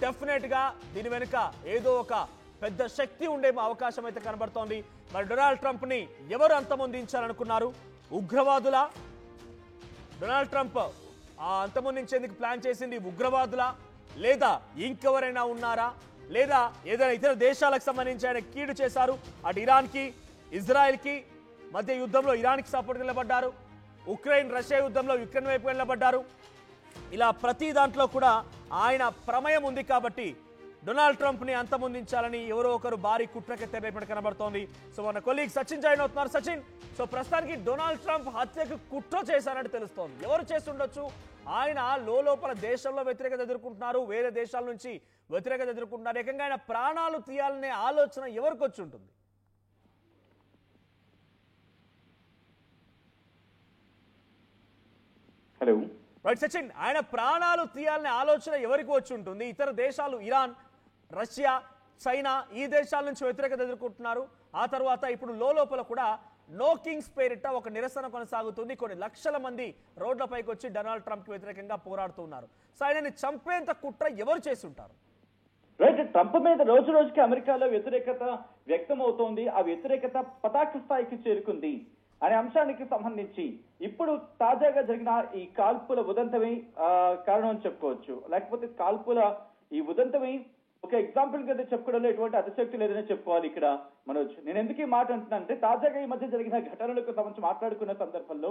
Definite గా దీని వెనుక ఏదో ఒక పెద్ద శక్తి ఉండే అవకాశం అయితే కనబడుతోంది. మరి డొనాల్డ్ ట్రంప్ ని ఎవరు అంతమొందించాలనుకున్నారు? ఉగ్రవాదుల? డొనాల్డ్ ట్రంప్ అంతమొందించేందుకు ప్లాన్ చేసింది ఉగ్రవాదుల, లేదా ఇంకెవరైనా ఉన్నారా, లేదా ఏదైనా ఇతర దేశాలకు సంబంధించి ఆయన కీడు చేశారు? అటు ఇరాన్కి ఇజ్రాయెల్కి మధ్య యుద్ధంలో ఇరాన్కి సపోర్ట్ నిలబడ్డారు, ఉక్రెయిన్ రష్యా యుద్ధంలో యుక్రెయిన్ వైపు నిలబడ్డారు. ఇలా ప్రతి దాంట్లో కూడా ఆయన ప్రమేయం ఉంది కాబట్టి డొనాల్డ్ ట్రంప్ ని అంతమొందించాలని ఎవరో ఒకరు భారీ కుట్రకి తెరలేపడి కనబడుతోంది. సో మన కొలీగ్ సచిన్ జాయిన్ అవుతున్నారు. సచిన్, సో ప్రస్తుతానికి డొనాల్డ్ ట్రంప్ హత్యకు కుట్ర చేశారని తెలుస్తోంది. ఎవరు చేస్తుండొచ్చు? ఆయన లోపల దేశంలో వ్యతిరేకత ఎదుర్కొంటున్నారు, వేరే దేశాల నుంచి వ్యతిరేకత ఎదుర్కొంటున్నారు. ఏకంగా ఆయన ప్రాణాలు తీయాలనే ఆలోచన ఎవరికి వచ్చి ఉంటుంది? హలో రైట్ సచిన్, ఆయన ప్రాణాలు తీయాలనే ఆలోచన ఎవరికి వచ్చి ఉంటుంది? ఇతర దేశాలు ఇరాన్, రష్యా, చైనా ఈ దేశాల నుంచి వ్యతిరేకత ఎదుర్కొంటున్నారు. ఆ తర్వాత ఇప్పుడు లోపల కూడా నో కింగ్స్ పేరిట ఒక నిరసన కొనసాగుతుంది. కొన్ని లక్షల మంది రోడ్లపైకి వచ్చి డొనాల్డ్ ట్రంప్ కి వ్యతిరేకంగా పోరాడుతున్నారు. సో ఆయనని చంపేంత కుట్ర ఎవరు చేసి ఉంటారు? రైట్, ట్రంప్ మీద రోజు రోజుకి అమెరికాలో వ్యతిరేకత వ్యక్తం అవుతోంది. ఆ వ్యతిరేకత పతాక స్థాయికి చేరుకుంది అనే అంశానికి సంబంధించి ఇప్పుడు తాజాగా జరిగిన ఈ కాల్పుల ఉదంతమే కారణం అని చెప్పుకోవచ్చు. లేకపోతే కాల్పుల ఈ ఉదంతమే ఒక ఎగ్జాంపుల్ కింద చెప్పుకోవడంలో ఎటువంటి అతిశక్తి లేదనే చెప్పుకోవాలి. ఇక్కడ మనోజ్, నేను ఎందుకు ఈ మాట అంటున్నా అంటే తాజాగా ఈ మధ్య జరిగిన ఘటనలకు సంబంధించి మాట్లాడుకున్న సందర్భంలో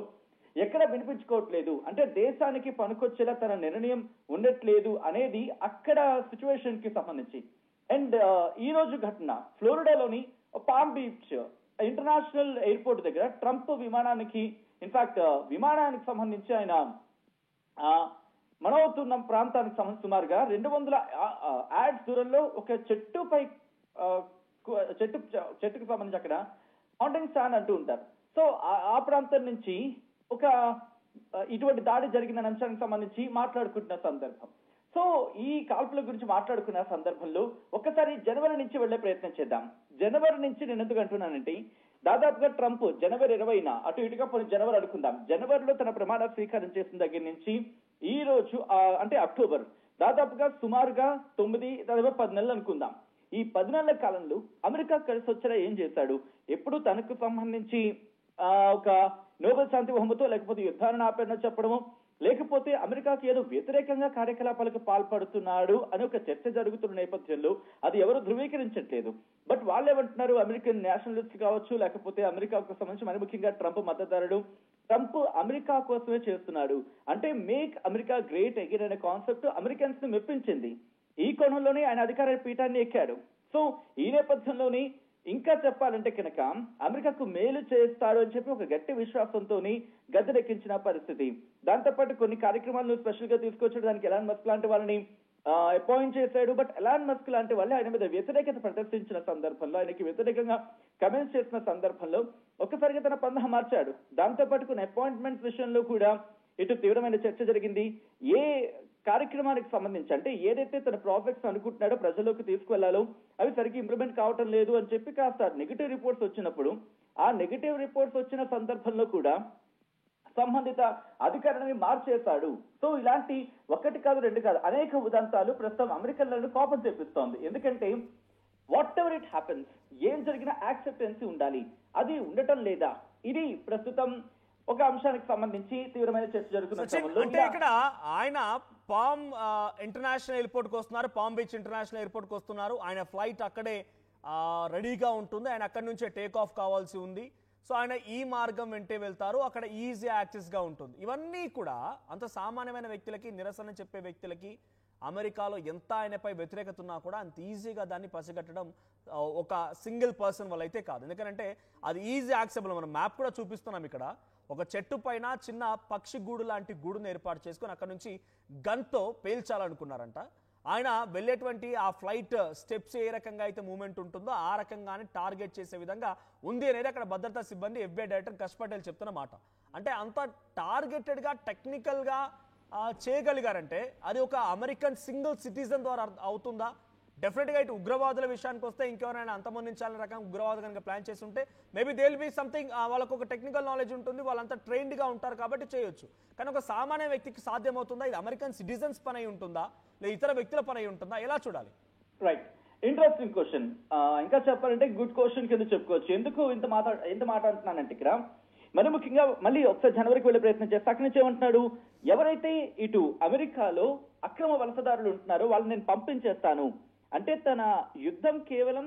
ఎక్కడ వినిపించుకోవట్లేదు, అంటే దేశానికి పనికొచ్చేలా తన నిర్ణయం ఉండట్లేదు అనేది అక్కడ సిచ్యువేషన్ కి సంబంధించి. అండ్ ఈ రోజు ఘటన ఫ్లోరిడాలోని పామ్ బీచ్ ఇంటర్నేషనల్ ఎయిర్పోర్ట్ దగ్గర ట్రంప్ విమానానికి ఇన్ఫాక్ట్ విమానానికి సంబంధించి ఆయన మనవుతున్న ప్రాంతానికి సంబంధించి సుమారుగా 200 యాడ్స్ దూరంలో ఒక చెట్టుపై చెట్టుకు సంబంధించి అక్కడ మౌంటైన్ స్టాండ్ అంటూ ఉంటారు. సో ఆ ప్రాంతం నుంచి ఒక ఇటువంటి దాడి జరిగిన అంశానికి సంబంధించి మాట్లాడుకుంటున్న సందర్భం. సో ఈ కాల్పుల గురించి మాట్లాడుకున్న సందర్భంలో ఒక్కసారి జనవరి నుంచి వెళ్లే ప్రయత్నం చేద్దాం. జనవరి నుంచి నేను ఎందుకు అంటున్నానంటే దాదాపుగా ట్రంప్ జనవరి 20న అటు ఇటుగా పోయి జనవరి అనుకుందాం, జనవరిలో తన ప్రమాణ స్వీకారం చేసిన దగ్గర నుంచి ఈ రోజు అంటే అక్టోబర్ దాదాపుగా సుమారుగా 10 నెలలు అనుకుందాం. ఈ 10 నెలల కాలంలో అమెరికా కలిసి వచ్చేలా ఏం చేశాడు? ఎప్పుడు తనకు సంబంధించి ఒక నోబెల్ శాంతి బహుమతో లేకపోతే యుద్ధాన్ని ఆపేనో చెప్పడము, లేకపోతే అమెరికాకి ఏదో వ్యతిరేకంగా కార్యకలాపాలకు పాల్పడుతున్నాడు అని ఒక చర్చ జరుగుతున్న నేపథ్యంలో అది ఎవరు ధృవీకరించట్లేదు. బట్ వాళ్ళు ఏమంటున్నారు, అమెరికన్ నేషనలిస్ట్ కావచ్చు, లేకపోతే అమెరికాకు సంబంధించి మరి ముఖ్యంగా ట్రంప్ మద్దతుదారుడు, ట్రంప్ అమెరికా కోసమే చేస్తున్నాడు, అంటే మేక్ అమెరికా గ్రేట్ అగైన్ అనే కాన్సెప్ట్ అమెరికన్స్ ని మెప్పించింది. ఈ కోణంలోనే ఆయన అధికార పీఠాన్ని ఎక్కాడు. సో ఈ నేపథ్యంలోని ఇంకా చెప్పాలంటే కనుక అమెరికాకు మేలు చేస్తాడు అని చెప్పి ఒక గట్టి విశ్వాసంతో గద్దెనెక్కించిన పరిస్థితి. దాంతోపాటు కొన్ని కార్యక్రమాలను స్పెషల్ గా తీసుకొచ్చాడు. దానికి ఎలాన్ మస్క్ లాంటి వాళ్ళని అపాయింట్ చేశాడు. బట్ ఎలాన్ మస్క్ లాంటి వాళ్ళు ఆయన మీద వ్యతిరేకత ప్రదర్శించిన సందర్భంలో, ఆయనకి వ్యతిరేకంగా కమెంట్స్ చేసిన సందర్భంలో ఒక్కసారిగా తన పందహ మార్చాడు. దాంతోపాటు కొన్ని అపాయింట్మెంట్స్ విషయంలో కూడా ఇటు తీవ్రమైన చర్చ జరిగింది. ఏ కార్యక్రమానికి సంబంధించి అంటే ఏదైతే తన ప్రాజెక్ట్స్ అనుకుంటున్నాడో ప్రజల్లోకి తీసుకువెళ్లాలో అవి సరిగ్గా ఇంప్లిమెంట్ కావటం లేదు అని చెప్పి కాస్త నెగిటివ్ రిపోర్ట్స్ వచ్చినప్పుడు ఆ నెగిటివ్ రిపోర్ట్స్ వచ్చిన సందర్భంలో కూడా సంబంధిత అధికారిని మార్చేశాడు. సో ఇలాంటి ఒకటి కాదు రెండు కాదు అనేక ఉదంతాలు ప్రస్తుతం అమెరికన్లను కోపం తెప్పిస్తోంది. ఎందుకంటే వాట్ ఎవర్ ఇట్ హ్యాపెన్స్, ఏం జరిగినా యాక్సెప్టెన్సీ ఉండాలి, అది ఉండటం లేదా, ఇది ప్రస్తుతం ఒక అంశానికి సంబంధించి తీవ్రమైన చర్చ జరుగుతున్న. అంటే ఇక్కడ ఆయన పామ్ ఇంటర్నేషనల్ ఎయిర్పోర్ట్ కు వస్తున్నారు, పామ్ బీచ్ ఇంటర్నేషనల్ ఎయిర్పోర్ట్ కు వస్తున్నారు. ఆయన ఫ్లైట్ అక్కడే రెడీగా ఉంటుంది, ఆయన అక్కడి నుంచే టేక్ ఆఫ్ కావాల్సి ఉంది. సో ఆయన ఈ మార్గం వెంటే వెళ్తారు, అక్కడ ఈజీ యాక్సెస్ గా ఉంటుంది. ఇవన్నీ కూడా అంత సామాన్యమైన వ్యక్తులకి, నిరసన చెప్పే వ్యక్తులకి అమెరికాలో ఎంత ఆయనపై వ్యతిరేకత ఉన్నా కూడా అంత ఈజీగా దాన్ని పసిగట్టడం ఒక సింగిల్ పర్సన్ వల్ల అయితే కాదు. ఎందుకంటే అది ఈజీ యాక్సెబుల్. మనం మ్యాప్ కూడా చూపిస్తున్నాం. ఇక్కడ ఒక చెట్టు పైన చిన్న పక్షి గూడు లాంటి గూడును ఏర్పాటు చేసుకొని అక్కడ నుంచి గన్తో పేల్చాలనుకున్నారంట. ఆయన వెళ్ళేటువంటి ఆ ఫ్లైట్ స్టెప్స్ ఏ రకంగా అయితే మూవ్మెంట్ ఉంటుందో ఆ రకంగానే టార్గెట్ చేసే విధంగా ఉంది అనేది అక్కడ భద్రతా సిబ్బంది FBI డైరెక్టర్ కష్ పటేల్ చెప్తున్న మాట. అంటే అంత టార్గెటెడ్గా టెక్నికల్గా చేయగలిగారంటే అది ఒక అమెరికన్ సింగిల్ సిటిజన్ ద్వారా అవుతుందా? డెఫినెట్ గా ఇటు ఉగ్రవాదుల విషయానికి వస్తే ఇంకెవరైనా అంతమొందించాలని రకం ఉగ్రవాదులు కనుక ప్లాన్ చేసి ఉంటే maybe they will be something, వాళ్ళకు ఒక టెక్నికల్ నాలెడ్జ్ ఉంటుంది, వాళ్ళంతా ట్రైన్డ్ గా ఉంటారు కాబట్టి చేయొచ్చు. కానీ ఒక సామాన్య వ్యక్తికి సాధ్యమవుతుందా? ఇది అమెరికన్ సిటిజన్స్ పని అయి ఉంటుందా, లేదా ఇతర వ్యక్తుల పని అయి ఉంటుందా? ఎలా చూడాలి? Right, interesting question. ఇంకా చెప్పాలంటే గుడ్ క్వశ్చన్ కింద చెప్పుకోవచ్చు. ఎందుకు ఇంత మాట అంటున్నానంటే ఇక్కడ మరి ముఖ్యంగా మళ్ళీ ఒకసారి జనవరికి వెళ్ళే ప్రయత్నం చేస్తే అక్కడి నుంచి ఏమంటున్నాడు, ఎవరైతే ఇటు అమెరికాలో అక్రమ వలసదారులు ఉంటున్నారో వాళ్ళని నేను పంపించేస్తాను అంటే తన యుద్ధం కేవలం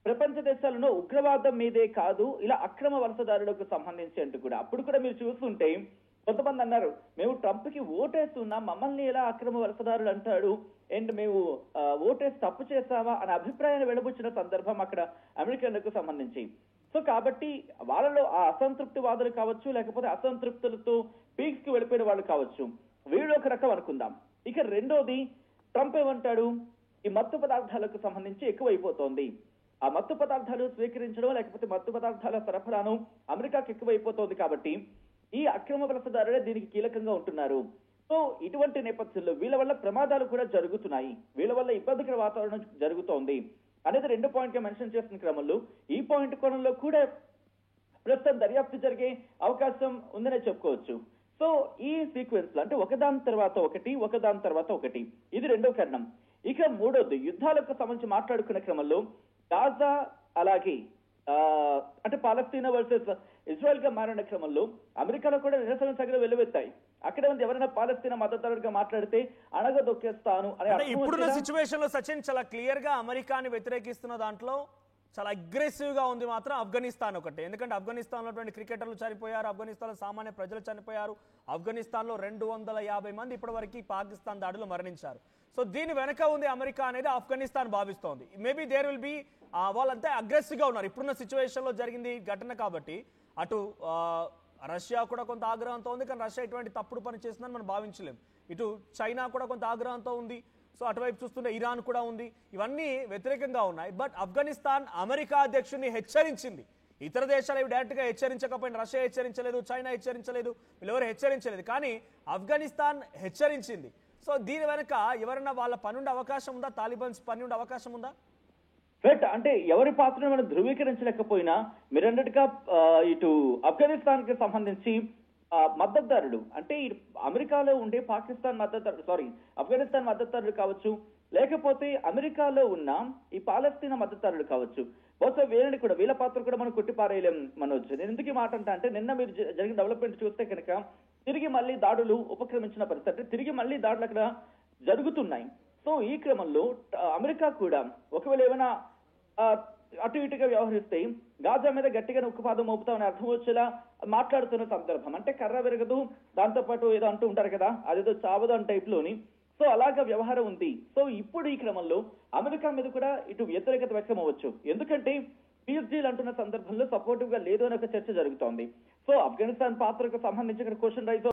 ప్రపంచ దేశాలలో ఉగ్రవాదం మీదే కాదు, ఇలా అక్రమ వలసదారులకు సంబంధించి అంటూ కూడా. అప్పుడు కూడా మీరు చూస్తుంటే కొంతమంది అన్నారు, మేము ట్రంప్ కి ఓటేస్తున్నాం, మమ్మల్ని ఎలా అక్రమ వలసదారులు అంటాడు, అండ్ మేము ఓటేసి తప్పు చేస్తావా అనే అభిప్రాయాన్ని వెలుబుచ్చిన సందర్భం అక్కడ అమెరికన్లకు సంబంధించి. సో కాబట్టి వాళ్ళలో ఆ అసంతృప్తివాదులు కావచ్చు, లేకపోతే అసంతృప్తులతో పీక్స్ కి వెళ్ళిపోయిన వాళ్ళు కావచ్చు, వీళ్ళు ఒక రకం అనుకుందాం. ఇక రెండోది, ట్రంప్ ఏమంటాడు, ఈ మత్తు పదార్థాలకు సంబంధించి ఎక్కువైపోతోంది, ఆ మత్తు పదార్థాలు స్వీకరించడం లేకపోతే మత్తు పదార్థాల సరఫరాను అమెరికాకి ఎక్కువైపోతోంది, కాబట్టి ఈ అక్రమ వలసదారులే దీనికి కీలకంగా ఉంటున్నారు. సో ఇటువంటి నేపథ్యంలో వీళ్ళ వల్ల ప్రమాదాలు కూడా జరుగుతున్నాయి, వీళ్ళ వల్ల ఇబ్బందికర వాతావరణం జరుగుతోంది అనేది 2 పాయింట్ గా మెన్షన్ చేస్తున్న క్రమంలో ఈ పాయింట్ కోణంలో కూడా ప్రస్తుతం దర్యాప్తు జరిగే అవకాశం ఉందనే చెప్పుకోవచ్చు. సో ఈ సీక్వెన్స్ లో అంటే ఒకదాని తర్వాత ఒకటి ఇది రెండో కారణం. ఇక మూడోది, యుద్ధాలకు సంబంధించి మాట్లాడుకునే క్రమంలో గాజా అలాగే అంటే పాలస్తీనా వర్సెస్ ఇజ్రాయెల్ గా మారిన క్రమంలో అమెరికాలో కూడా నిరసన సగలు వెల్లువెత్తాయి. అక్కడే ఉంది ఎవరైనా పాలస్తీనా మద్దతుదారుడిగా మాట్లాడితే అణగదొక్కేస్తాను అనే. ఇప్పుడున్న సిచ్యువేషన్ లో సచిన్ చాలా క్లియర్ గా అమెరికాని వ్యతిరేకిస్తున్న దాంట్లో చాలా అగ్రెసివ్ గా ఉంది మాత్రం ఆఫ్ఘనిస్తాన్ ఒకటి. ఎందుకంటే ఆఫ్ఘనిస్తాన్ లో క్రికెటర్లు చనిపోయారు, ఆఫ్ఘనిస్తాన్ లో సామాన్య ప్రజలు చనిపోయారు, ఆఫ్ఘనిస్తాన్ లో 250 మంది ఇప్పటి వరకు పాకిస్తాన్ దాడిలో మరణించారు. సో దీని వెనక ఉంది అమెరికా అనేది ఆఫ్ఘనిస్తాన్ భావిస్తోంది. మేబీ దేర్ విల్ బి వాళ్ళంతా అగ్రెసివ్ గా ఉన్నారు ఇప్పుడున్న సిచ్యువేషన్ లో జరిగింది ఘటన కాబట్టి. అటు రష్యా కూడా కొంత ఆగ్రహంతో ఉంది, కానీ రష్యా ఇటువంటి తప్పుడు పని చేస్తుందని మనం భావించలేం. ఇటు చైనా కూడా కొంత ఆగ్రహంతో ఉంది, సో అటువైపు చూస్తుంటే ఇరాన్ కూడా ఉంది. ఇవన్నీ వ్యతిరేకంగా ఉన్నాయి. బట్ ఆఫ్ఘనిస్తాన్ అమెరికా అధ్యక్షుడిని హెచ్చరించింది. ఇతర దేశాలు డైరెక్ట్ గా హెచ్చరించకపోయినా, రష్యా హెచ్చరించలేదు, చైనా హెచ్చరించలేదు, వీళ్ళెవరు హెచ్చరించలేదు, కానీ ఆఫ్ఘనిస్తాన్ హెచ్చరించింది. సో దీని వెనక ఎవరైనా వాళ్ళ పని ఉండే అవకాశం ఉందా? తాలిబాన్స్ పని ఉండే అవకాశం ఉందా? రైట్, అంటే ఎవరి పాత్రను మనం ధృవీకరించలేకపోయినా మీరు అన్నట్టుగా ఇటు ఆఫ్ఘనిస్తాన్ కి సంబంధించి మద్దతుదారులు అంటే అమెరికాలో ఉండే ఆఫ్ఘనిస్తాన్ మద్దతుదారులు కావచ్చు, లేకపోతే అమెరికాలో ఉన్న ఈ పాలస్తీనా మద్దతుదారులు కావచ్చు, బహుశా వీళ్ళ పాత్ర కూడా మనం కొట్టిపారేయలేం మనోజ్. నేను ఎందుకు ఈ మాట అంటే నిన్న మీరు జరిగిన డెవలప్మెంట్ చూస్తే కనుక తిరిగి మళ్ళీ దాడులు ఉపక్రమించిన పరిస్థితి, అంటే తిరిగి మళ్ళీ దాడులు అక్కడ జరుగుతున్నాయి. సో ఈ క్రమంలో అమెరికా కూడా ఒకవేళ ఏమైనా అటు ఇటుగా వ్యవహరిస్తే గాజా మీద గట్టిగా ఉక్కుపాదం మోపుతామని అర్థం వచ్చేలా మాట్లాడుతున్న సందర్భం. అంటే కర్ర విరగదు, దాంతో పాటు ఏదో అంటూ ఉంటారు కదా, అదేదో చావదు అని టైప్ లోని. సో అలాగా వ్యవహారం ఉంది. సో ఇప్పుడు ఈ క్రమంలో అమెరికా మీద కూడా ఇటు వ్యతిరేకత వ్యక్తం అవ్వచ్చు, ఎందుకంటే పిఎస్జీలు అంటున్న సందర్భంలో సపోర్టివ్ గా లేదు అని ఒక చర్చ జరుగుతోంది. సో ఆఫ్ఘనిస్తాన్ పాత్రకు సంబంధించి ఇక్కడ క్వశ్చన్ రైజ్